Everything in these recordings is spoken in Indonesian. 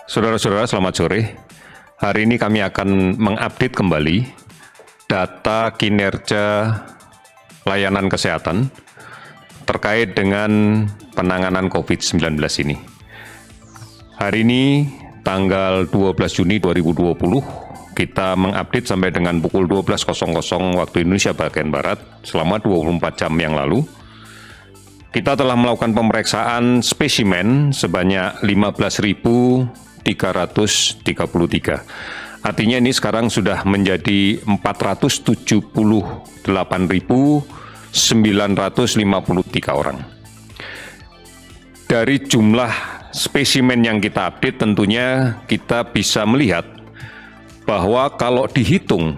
Saudara-saudara, selamat sore. Hari ini kami akan mengupdate kembali data kinerja layanan kesehatan terkait dengan penanganan COVID-19 ini. Hari ini, tanggal 12 Juni 2020, kita mengupdate sampai dengan pukul 12.00 waktu Indonesia bagian Barat selama 24 jam yang lalu. Kita telah melakukan pemeriksaan spesimen sebanyak 15.333. Artinya ini sekarang sudah menjadi 478.953 orang. Dari jumlah spesimen yang kita update, tentunya kita bisa melihat bahwa kalau dihitung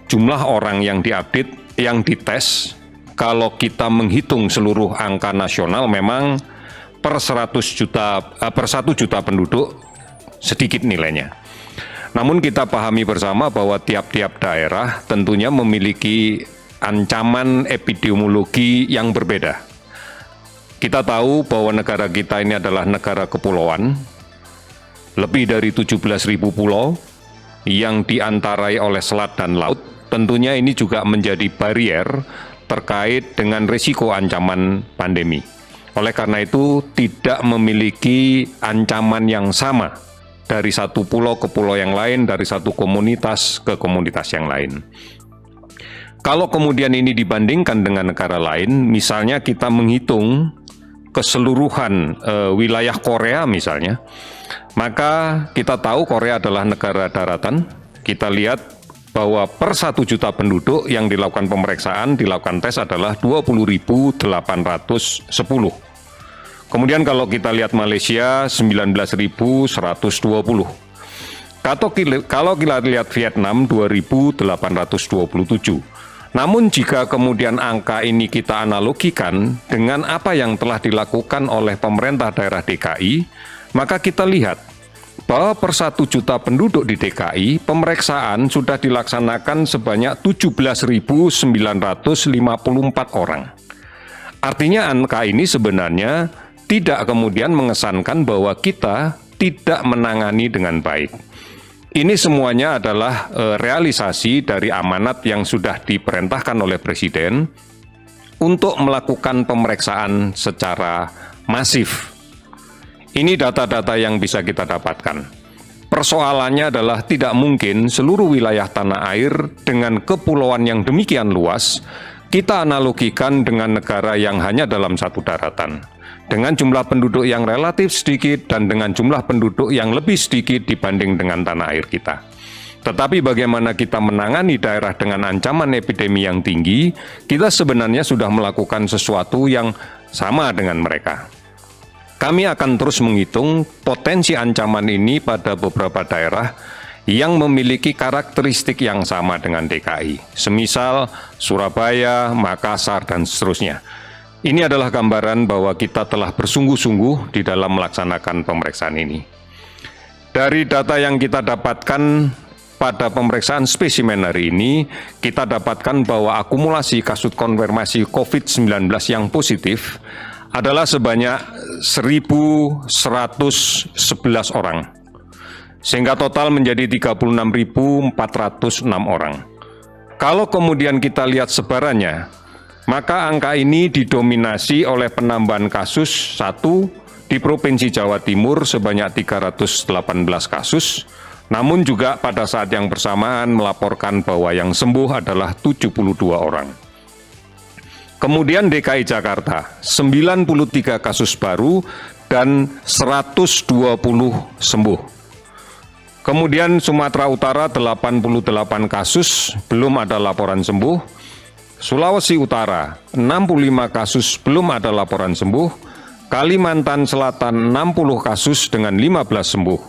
jumlah orang yang diupdate, yang dites, kalau kita menghitung seluruh angka nasional, memang per 1 juta penduduk sedikit nilainya. Namun kita pahami bersama bahwa tiap-tiap daerah tentunya memiliki ancaman epidemiologi yang berbeda. Kita tahu bahwa negara kita ini adalah negara kepulauan, lebih dari 17.000 pulau yang diantarai oleh selat dan laut. Tentunya ini juga menjadi barrier terkait dengan risiko ancaman pandemi. Oleh karena itu, tidak memiliki ancaman yang sama dari satu pulau ke pulau yang lain, dari satu komunitas ke komunitas yang lain. Kalau kemudian ini dibandingkan dengan negara lain, misalnya kita menghitung keseluruhan wilayah Korea misalnya, maka kita tahu Korea adalah negara daratan. Kita lihat bahwa per 1 juta penduduk yang dilakukan pemeriksaan, dilakukan tes adalah 20.810. Kemudian kalau kita lihat Malaysia, 19.120. Kalau kita lihat Vietnam, 2.827. Namun jika kemudian angka ini kita analogikan dengan apa yang telah dilakukan oleh pemerintah daerah DKI, maka kita lihat bahwa per 1 juta penduduk di DKI, pemeriksaan sudah dilaksanakan sebanyak 17.954 orang. Artinya angka ini sebenarnya tidak kemudian mengesankan bahwa kita tidak menangani dengan baik. Ini semuanya adalah realisasi dari amanat yang sudah diperintahkan oleh Presiden untuk melakukan pemeriksaan secara masif. Ini data-data yang bisa kita dapatkan. Persoalannya adalah tidak mungkin seluruh wilayah tanah air dengan kepulauan yang demikian luas kita analogikan dengan negara yang hanya dalam satu daratan, dengan jumlah penduduk yang relatif sedikit dan dengan jumlah penduduk yang lebih sedikit dibanding dengan tanah air kita. Tetapi bagaimana kita menangani daerah dengan ancaman epidemi yang tinggi, kita sebenarnya sudah melakukan sesuatu yang sama dengan mereka. Kami akan terus menghitung potensi ancaman ini pada beberapa daerah yang memiliki karakteristik yang sama dengan DKI, semisal Surabaya, Makassar, dan seterusnya. Ini adalah gambaran bahwa kita telah bersungguh-sungguh di dalam melaksanakan pemeriksaan ini. Dari data yang kita dapatkan pada pemeriksaan spesimen hari ini, kita dapatkan bahwa akumulasi kasus konfirmasi COVID-19 yang positif adalah sebanyak 1.111 orang, sehingga total menjadi 36.406 orang. Kalau kemudian kita lihat sebarannya, maka angka ini didominasi oleh penambahan kasus 1 di Provinsi Jawa Timur sebanyak 318 kasus, namun juga pada saat yang bersamaan melaporkan bahwa yang sembuh adalah 72 orang. Kemudian DKI Jakarta, 93 kasus baru dan 120 sembuh. Kemudian Sumatera Utara 88 kasus, belum ada laporan sembuh. Sulawesi Utara 65 kasus, belum ada laporan sembuh. Kalimantan Selatan 60 kasus dengan 15 sembuh.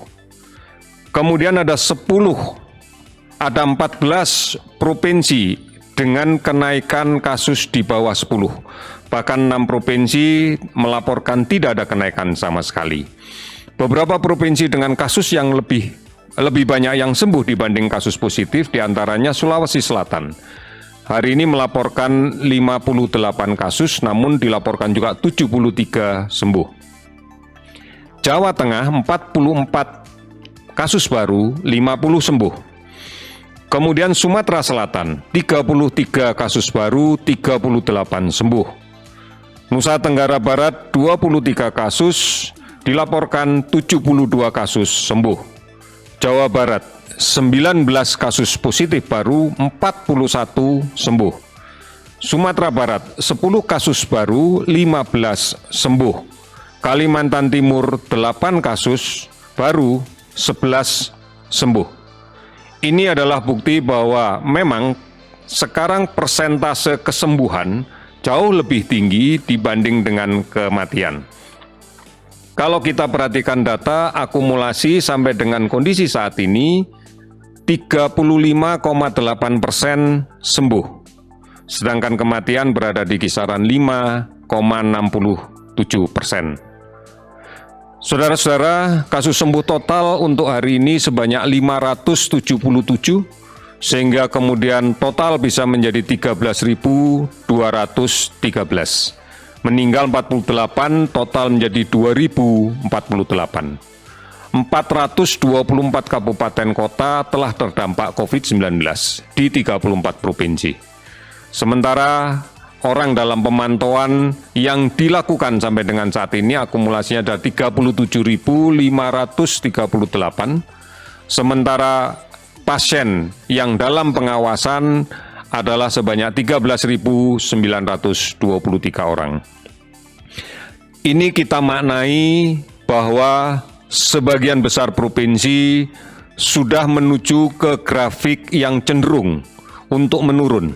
Kemudian ada 14 provinsi dengan kenaikan kasus di bawah 10. Bahkan 6 provinsi melaporkan tidak ada kenaikan sama sekali. Beberapa provinsi dengan kasus yang lebih banyak yang sembuh dibanding kasus positif, diantaranya Sulawesi Selatan. Hari ini melaporkan 58 kasus, namun dilaporkan juga 73 sembuh. Jawa Tengah 44 kasus baru 50 sembuh. Kemudian Sumatera Selatan 33 kasus baru 38 sembuh. Nusa Tenggara Barat 23 kasus dilaporkan 72 kasus sembuh. Jawa Barat 19 kasus positif baru 41 sembuh. Sumatera Barat 10 kasus baru 15 sembuh. Kalimantan Timur 8 kasus baru 11 sembuh. Ini adalah bukti bahwa memang sekarang persentase kesembuhan jauh lebih tinggi dibanding dengan kematian. Kalau kita perhatikan data akumulasi sampai dengan kondisi saat ini, 35,8% sembuh, sedangkan kematian berada di kisaran 5,67%. Saudara-saudara, kasus sembuh total untuk hari ini sebanyak 577, sehingga kemudian total bisa menjadi 13.213. Meninggal 48, total menjadi 2.048. 424 kabupaten kota telah terdampak COVID-19 di 34 provinsi. Sementara orang dalam pemantauan yang dilakukan sampai dengan saat ini akumulasinya ada 37.538, sementara pasien yang dalam pengawasan adalah sebanyak 13.923 orang. Ini kita maknai bahwa sebagian besar provinsi sudah menuju ke grafik yang cenderung untuk menurun.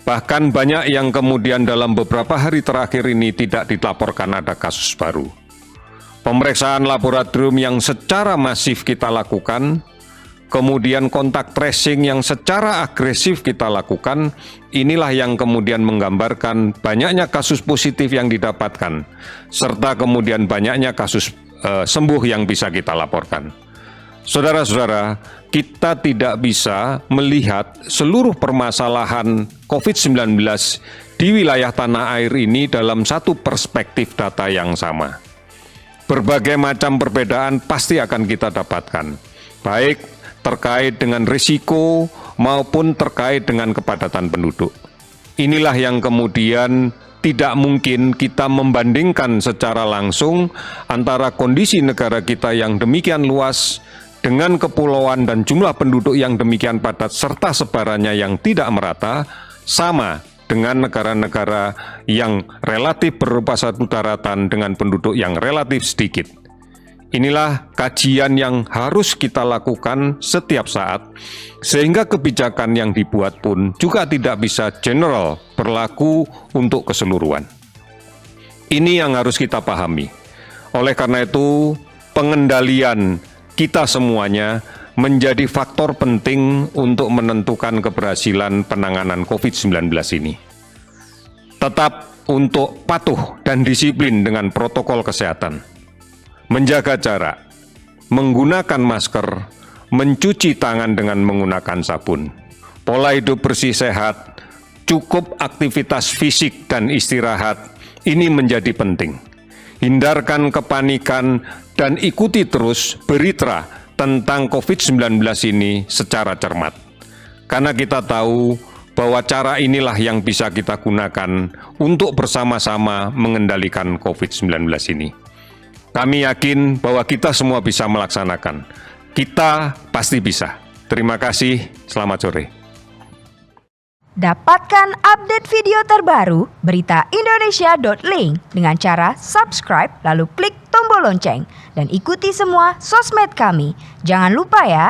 Bahkan banyak yang kemudian dalam beberapa hari terakhir ini tidak dilaporkan ada kasus baru. Pemeriksaan laboratorium yang secara masif kita lakukan, kemudian kontak tracing yang secara agresif kita lakukan, inilah yang kemudian menggambarkan banyaknya kasus positif yang didapatkan, serta kemudian banyaknya kasus sembuh yang bisa kita laporkan. Saudara-saudara, kita tidak bisa melihat seluruh permasalahan COVID-19 di wilayah tanah air ini dalam satu perspektif data yang sama. Berbagai macam perbedaan pasti akan kita dapatkan, baik terkait dengan risiko maupun terkait dengan kepadatan penduduk. Inilah yang kemudian tidak mungkin kita membandingkan secara langsung antara kondisi negara kita yang demikian luas dengan kepulauan dan jumlah penduduk yang demikian padat serta sebarannya yang tidak merata, sama dengan negara-negara yang relatif berupa satu daratan dengan penduduk yang relatif sedikit. Inilah kajian yang harus kita lakukan setiap saat, sehingga kebijakan yang dibuat pun juga tidak bisa general berlaku untuk keseluruhan. Ini yang harus kita pahami. Oleh karena itu, pengendalian kita semuanya menjadi faktor penting untuk menentukan keberhasilan penanganan COVID-19 ini. Tetap untuk patuh dan disiplin dengan protokol kesehatan, menjaga jarak, menggunakan masker, mencuci tangan dengan menggunakan sabun, pola hidup bersih sehat, cukup aktivitas fisik dan istirahat, ini menjadi penting. Hindarkan kepanikan dan ikuti terus berita tentang COVID-19 ini secara cermat. Karena kita tahu bahwa cara inilah yang bisa kita gunakan untuk bersama-sama mengendalikan COVID-19 ini. Kami yakin bahwa kita semua bisa melaksanakan. Kita pasti bisa. Terima kasih, selamat sore. Dapatkan update video terbaru berita Indonesia.link dengan cara subscribe lalu klik tombol lonceng dan ikuti semua sosmed kami. Jangan lupa ya.